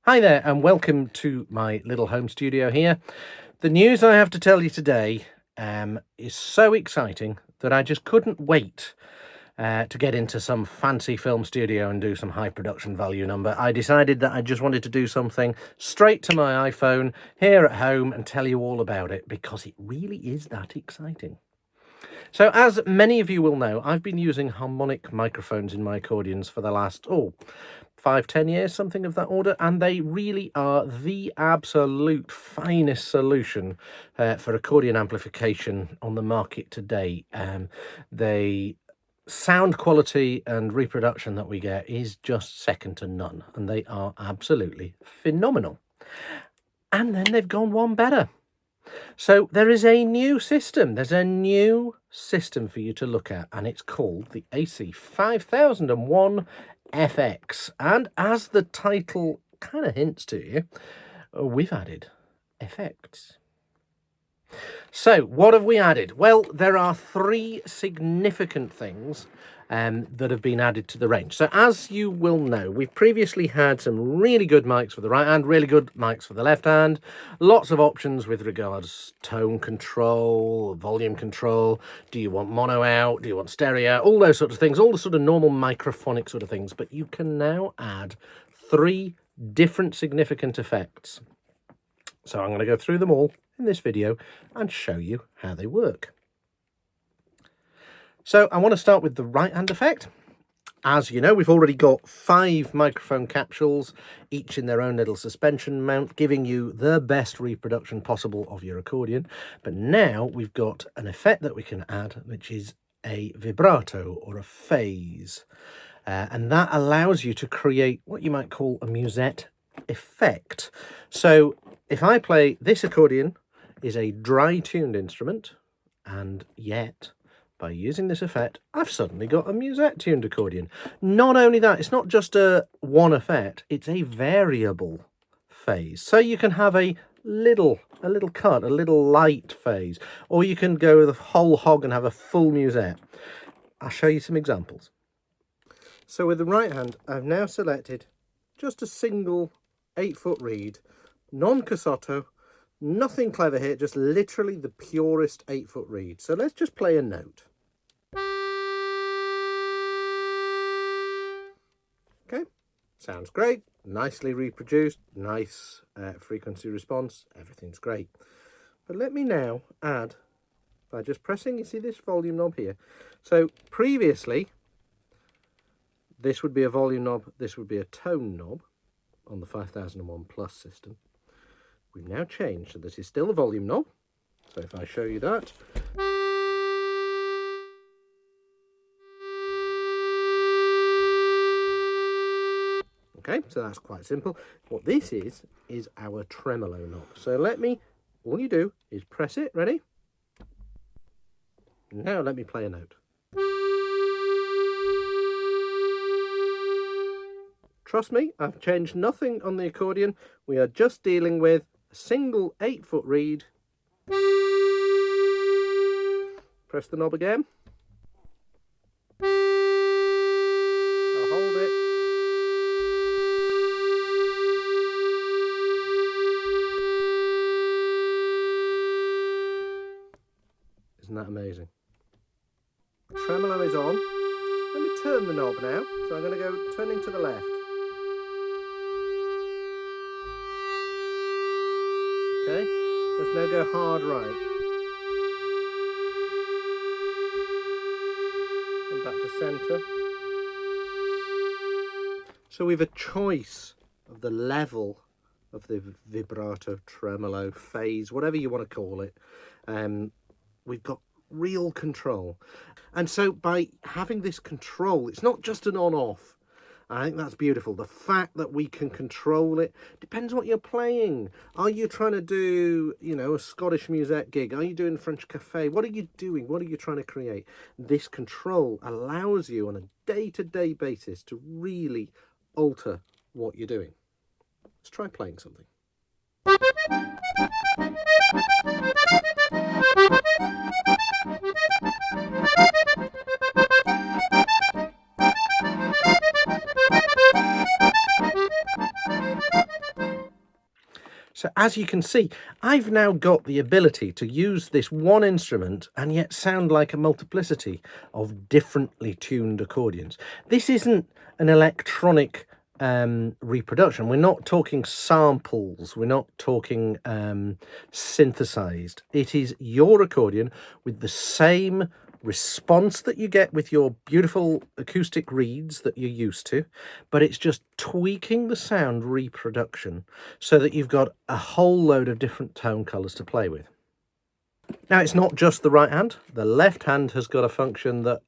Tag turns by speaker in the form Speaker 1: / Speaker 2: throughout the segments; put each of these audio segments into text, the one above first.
Speaker 1: Hi there and welcome to my little home studio here. The news I have to tell you today is so exciting that I just couldn't wait to get into some fancy film studio and do some high production value number. I decided that I just wanted to do something straight to my iPhone here at home and tell you all about it because it really is that exciting. So as many of you will know, I've been using harmonic microphones in my accordions for the last 5-10 years, something of that order, and they really are the absolute finest solution for accordion amplification on the market today. The sound quality and reproduction that we get is just second to none, and they are absolutely phenomenal. And then they've gone one better. So there is a new system. There's a new system for you to look at, and it's called the AC5001-FX. And as the title kind of hints to you, we've added effects. So what have we added? Well, there are three significant things that have been added to the range. So as you will know, we've previously had some really good mics for the right hand, really good mics for the left hand, lots of options with regards tone control, volume control. Do you want mono out? Do you want stereo? All those sorts of things, all the sort of normal microphonic sort of things. But you can now add three different significant effects. So I'm going to go through them all in this video and show you how they work. So I want to start with the right hand effect. As you know, we've already got 5 microphone capsules, each in their own little suspension mount, giving you the best reproduction possible of your accordion. But now we've got an effect that we can add, which is a vibrato or a phase. And that allows you to create what you might call a musette effect. So if I play this accordion is a dry tuned instrument, and yet by using this effect I've suddenly got a musette tuned accordion. Not only that, it's not just a one effect, it's a variable phase. So you can have a little cut, a little light phase, or you can go with a whole hog and have a full musette. I'll show you some examples. So with the right hand I've now selected just a single 8-foot reed, non-casotto, nothing clever here, just literally the purest 8-foot reed. So let's just play a note. Okay, sounds great, nicely reproduced, nice frequency response, everything's great. But let me now add, by just pressing, you see this volume knob here. So previously, this would be a volume knob, this would be a tone knob on the 5001 Plus system. We've now changed, so this is still a volume knob. So if I show you that, okay, so that's quite simple. What this is our tremolo knob. So all you do is press it, ready? Now let me play a note. Trust me, I've changed nothing on the accordion. We are just dealing with a single 8-foot reed. Press the knob again. I'll hold it. Isn't that amazing? Tremolo is on. Let me turn the knob now. So I'm going to go turning to the left. Okay, let's now go hard right. And back to centre. So we have a choice of the level of the vibrato, tremolo, phase, whatever you want to call it. We've got real control. And so by having this control, it's not just an on-off. I think that's beautiful. The fact that we can control it depends what you're playing. Are you trying to do, a Scottish musette gig? Are you doing French cafe? What are you doing? What are you trying to create? This control allows you on a day-to-day basis to really alter what you're doing. Let's try playing something. So as you can see, I've now got the ability to use this one instrument and yet sound like a multiplicity of differently tuned accordions. This isn't an electronic reproduction. We're not talking samples. We're not talking synthesized. It is your accordion with the same response that you get with your beautiful acoustic reeds that you're used to, but it's just tweaking the sound reproduction so that you've got a whole load of different tone colors to play with. Now, it's not just the right hand. The left hand has got a function that,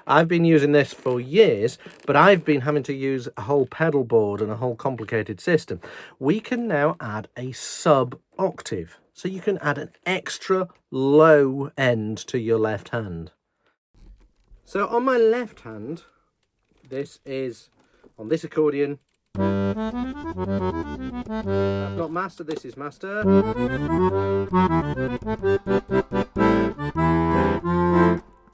Speaker 1: I've been using this for years, but I've been having to use a whole pedal board and a whole complicated system. We can now add a sub octave. So you can add an extra low end to your left hand. So on my left hand, this is, on this accordion, I've got master, this is master.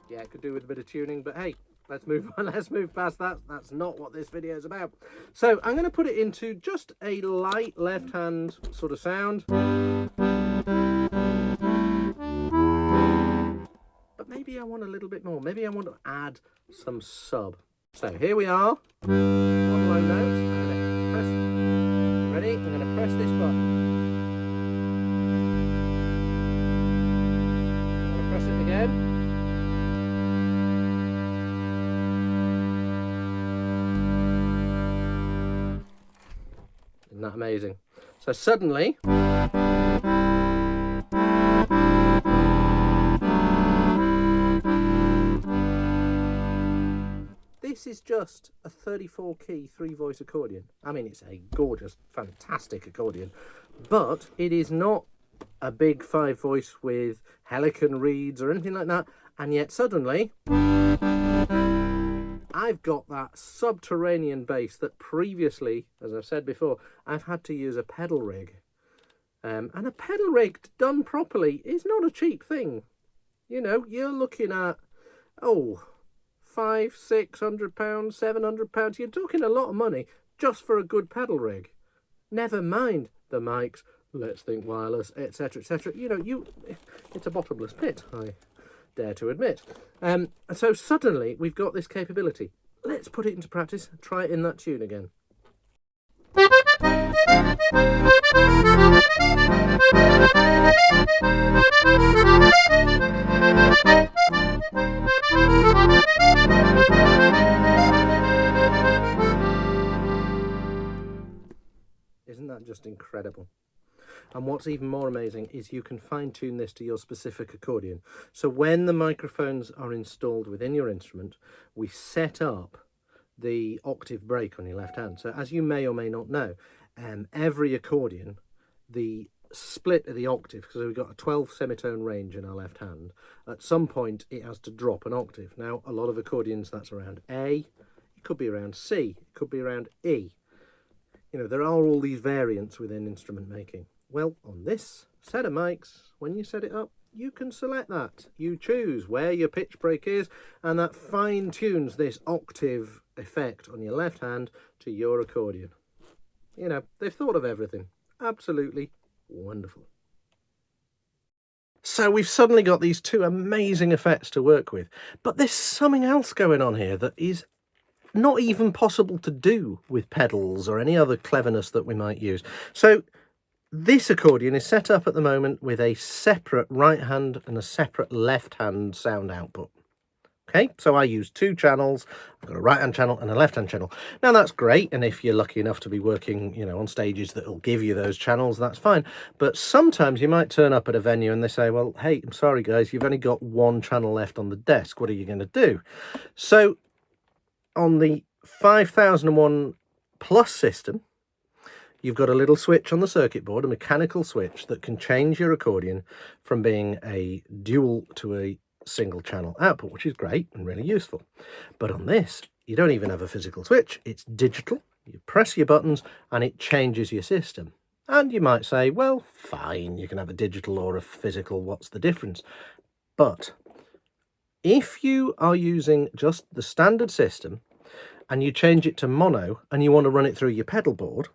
Speaker 1: Yeah, it could do with a bit of tuning, but hey, let's move on, let's move past that. That's not what this video is about. So I'm going to put it into just a light left hand sort of sound. But maybe I want a little bit more. Maybe I want to add some sub. So here we are, on low notes. I'm going to press, ready? I'm going to press this button. I'm going to press it again. Isn't that amazing? So suddenly, this is just a 34 key 3-voice accordion. I mean, it's a gorgeous, fantastic accordion, but it is not a big 5-voice with Helicon reeds or anything like that. And yet suddenly, I've got that subterranean bass that previously, as I've said before, I've had to use a pedal rig. And a pedal rig done properly is not a cheap thing. You know, you're looking at, £500, £600, £700. You're talking a lot of money just for a good pedal rig. Never mind the mics, let's think wireless, etc., etc. You know, it's a bottomless pit, I dare to admit. And so suddenly we've got this capability. Let's put it into practice. Try it in that tune again. Isn't that just incredible? And what's even more amazing is you can fine-tune this to your specific accordion. So when the microphones are installed within your instrument, we set up the octave break on your left hand. So as you may or may not know, every accordion, the split of the octave, because we've got a 12 semitone range in our left hand, at some point it has to drop an octave. Now, a lot of accordions, that's around A, it could be around C, it could be around E. You know, there are all these variants within instrument making. Well, on this set of mics, when you set it up, you can select that. You choose where your pitch break is, and that fine-tunes this octave effect on your left hand to your accordion. You know, they've thought of everything. Absolutely wonderful. So we've suddenly got these two amazing effects to work with, but there's something else going on here that is not even possible to do with pedals or any other cleverness that we might use. So this accordion is set up at the moment with a separate right hand and a separate left hand sound output. Okay, so I use two channels. I've got a right hand channel and a left hand channel. Now that's great, and if you're lucky enough to be working, you know, on stages that'll give you those channels, that's fine. But sometimes you might turn up at a venue and they say, well, hey, I'm sorry guys, you've only got one channel left on the desk. What are you going to do? So on the 5001 Plus system, you've got a little switch on the circuit board, a mechanical switch that can change your accordion from being a dual to a single channel output, which is great and really useful. But on this, you don't even have a physical switch. It's digital. You press your buttons and it changes your system. And you might say, well, fine, you can have a digital or a physical. What's the difference? But if you are using just the standard system and you change it to mono and you want to run it through your pedal board,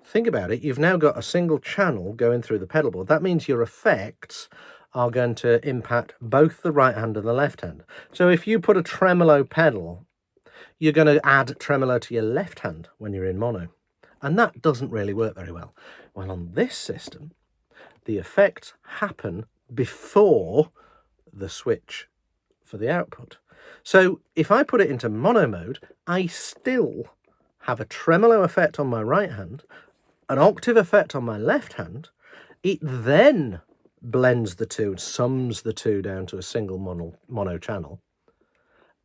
Speaker 1: think about it, you've now got a single channel going through the pedal board. That means your effects are going to impact both the right hand and the left hand. So if you put a tremolo pedal, you're going to add tremolo to your left hand when you're in mono. And that doesn't really work very well. Well, on this system, the effects happen before the switch for the output. So if I put it into mono mode, I still have a tremolo effect on my right hand, an octave effect on my left hand. It then blends the two, sums the two down to a single mono channel,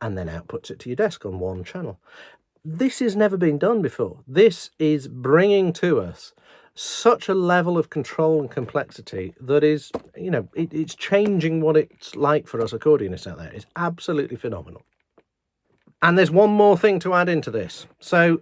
Speaker 1: and then outputs it to your desk on one channel. This has never been done before. This is bringing to us such a level of control and complexity that is, you know, it's changing what it's like for us accordionists out there. It's absolutely phenomenal. And there's one more thing to add into this. So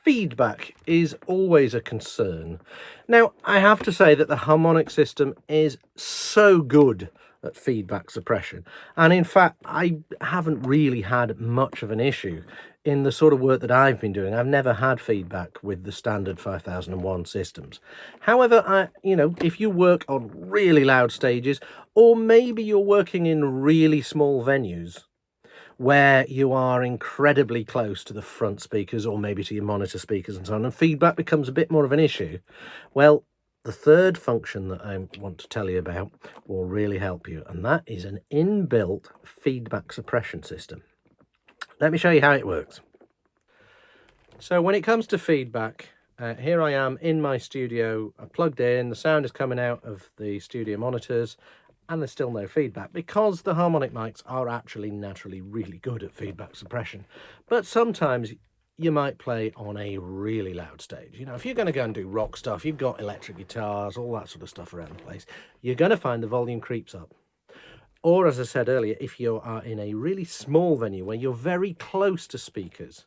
Speaker 1: feedback is always a concern. Now, I have to say that the harmonic system is so good at feedback suppression. And in fact, I haven't really had much of an issue in the sort of work that I've been doing. I've never had feedback with the standard 5001 systems. However, you know, if you work on really loud stages, or maybe you're working in really small venues where you are incredibly close to the front speakers or maybe to your monitor speakers and so on, and feedback becomes a bit more of an issue, well, the third function that I want to tell you about will really help you, and that is an inbuilt feedback suppression system. Let me show you how it works. So when it comes to feedback, here I am in my studio, plugged in, the sound is coming out of the studio monitors, and there's still no feedback because the harmonic mics are actually naturally really good at feedback suppression. But sometimes you might play on a really loud stage. You know, if you're going to go and do rock stuff, you've got electric guitars, all that sort of stuff around the place, you're going to find the volume creeps up. Or, as I said earlier, if you are in a really small venue where you're very close to speakers,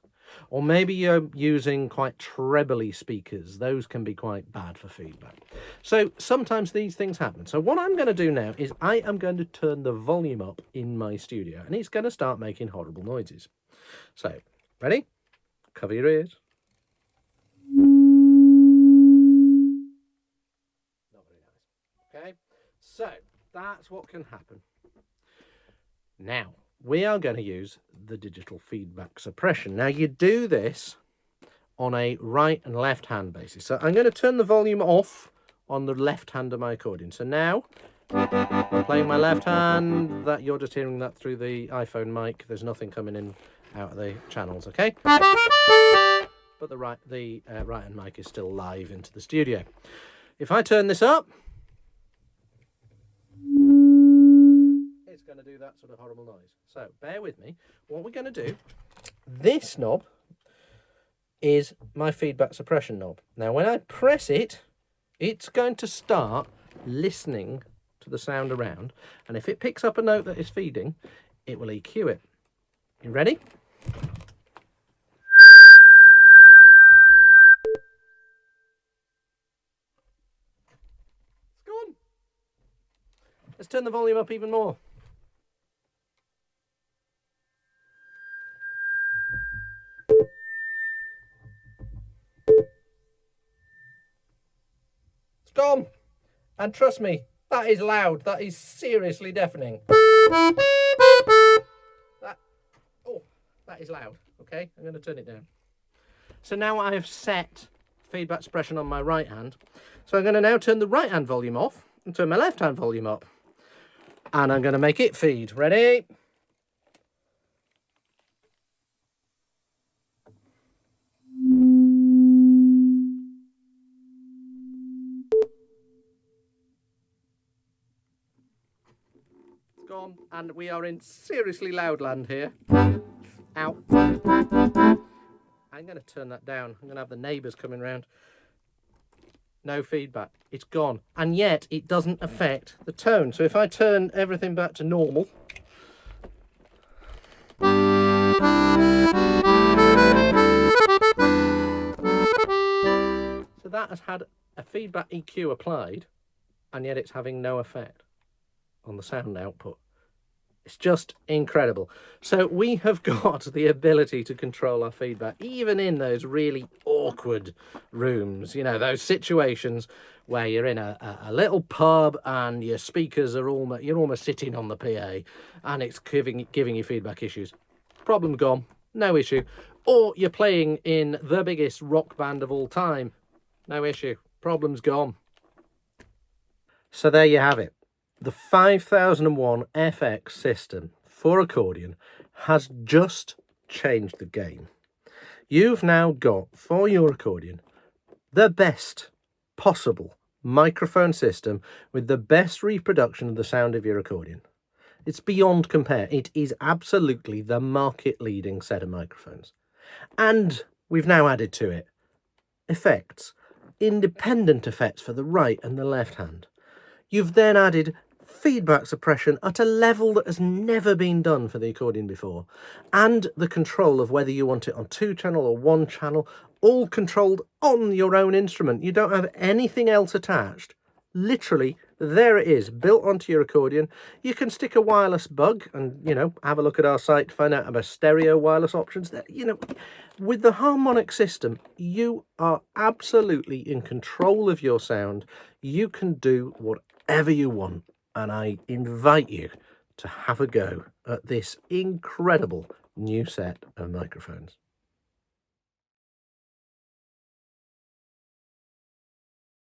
Speaker 1: or maybe you're using quite trebly speakers, those can be quite bad for feedback. So sometimes these things happen. So what I'm going to do now is I am going to turn the volume up in my studio, and it's going to start making horrible noises. So, ready? Cover your ears. Not very nice. Okay, so that's what can happen. Now, we are going to use the digital feedback suppression. Now, you do this on a right and left hand basis. So I'm going to turn the volume off on the left hand of my accordion. So now, I'm playing my left hand. That you're just hearing that through the iPhone mic. There's nothing coming in out of the channels, okay? But the right hand mic is still live into the studio. If I turn this up, it's going to do that sort of horrible noise. So bear with me. What we're going to do, this knob is my feedback suppression knob. Now when I press it, it's going to start listening to the sound around, and if it picks up a note that is feeding, it will EQ it. You ready? It's gone. Let's turn the volume up even more. It's gone. And trust me, that is loud. That is seriously deafening. That is loud. Okay, I'm going to turn it down. So now I have set feedback suppression on my right hand. So I'm going to now turn the right hand volume off and turn my left hand volume up. And I'm going to make it feed. Ready? It's gone, and we are in seriously loud land here. Ow. I'm going to turn that down. I'm going to have the neighbours coming round. No feedback. It's gone. And yet it doesn't affect the tone. So if I turn everything back to normal. So that has had a feedback EQ applied, and yet it's having no effect on the sound output. It's just incredible. So we have got the ability to control our feedback, even in those really awkward rooms, you know, those situations where you're in a little pub and your speakers are almost, you're almost sitting on the PA and it's giving you feedback issues. Problem gone, no issue. Or you're playing in the biggest rock band of all time, no issue, problem's gone. So there you have it. The 5001 FX system for accordion has just changed the game. You've now got, for your accordion, the best possible microphone system with the best reproduction of the sound of your accordion. It's beyond compare. It is absolutely the market-leading set of microphones. And we've now added to it effects, independent effects for the right and the left hand. You've then added feedback suppression at a level that has never been done for the accordion before, and the control of whether you want it on 2-channel or 1-channel, all controlled on your own instrument. You don't have anything else attached. Literally, there it is, built onto your accordion. You can stick a wireless bug and, you know, have a look at our site to find out about stereo wireless options. There, you know, with the harmonic system, you are absolutely in control of your sound. You can do whatever you want, and I invite you to have a go at this incredible new set of microphones.